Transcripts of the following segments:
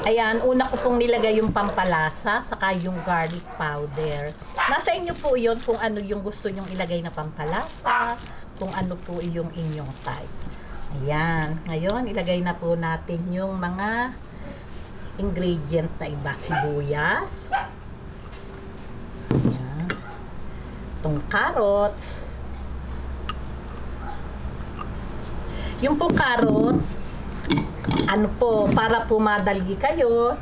Ayan, una ko pong nilagay yung pampalasa, saka yung garlic powder. Nasa inyo po yun kung ano yung gusto nyong ilagay na pampalasa, kung ano po yung inyong type. Ayan, ngayon ilagay na po natin yung mga ingredient na iba. Sibuyas. Ayan. Itong carrots. Yung po carrots, ano po, para po madali kayo,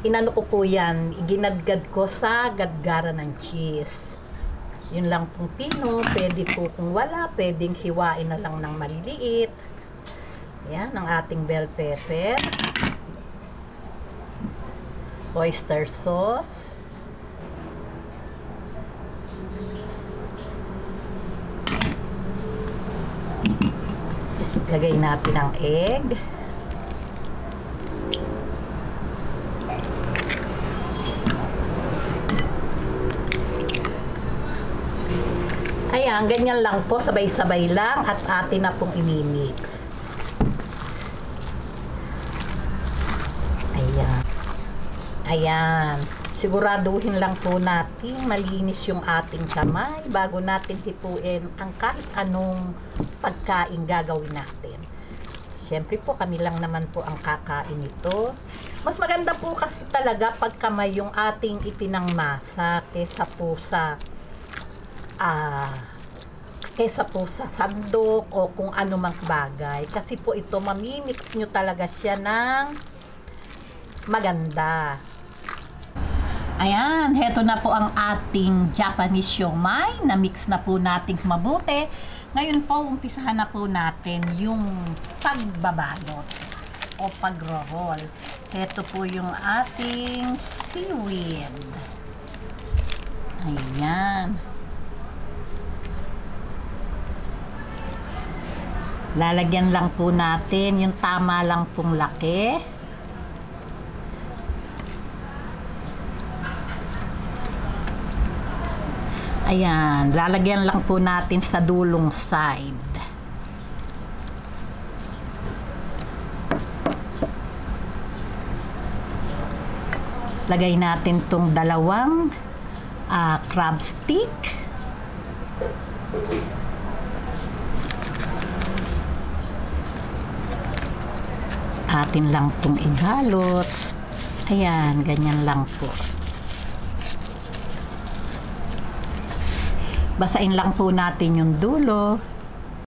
inano ko po yan, iginadgad ko sa gadgaran ng cheese. Yun lang pong pino, pwede po kung wala, pwedeng hiwain na lang ng maliliit. Yan, ang ating bell pepper. Oyster sauce. Lagay natin ang egg. Ayan, ganyan lang po, sabay-sabay lang at atin na pong imimix. Ayan. Ayan. Siguraduhin lang po natin malinis yung ating kamay bago natin tipuin ang kahit anong pagkain gagawin natin. Siyempre po, kami lang naman po ang kakain ito. Mas maganda po kasi talaga pag kamay yung ating ipinangmasa kesa po sa sandok o kung ano mang bagay. Kasi po ito, mamimix nyo talaga siya ng maganda. Ayan, heto na po ang ating Japanese siomai. Na-mix na po natin mabuti. Ngayon po, umpisahan na po natin yung pagbabalot o pagro-roll. Heto po yung ating seaweed. Ayan. Lalagyan lang po natin yung tama lang pong laki. Ayan, lalagyan lang po natin sa dulong side. Lagay natin tong dalawang crab stick. Atin lang pong ibalot. Ayan, ganyan lang po. Basain lang po natin yung dulo.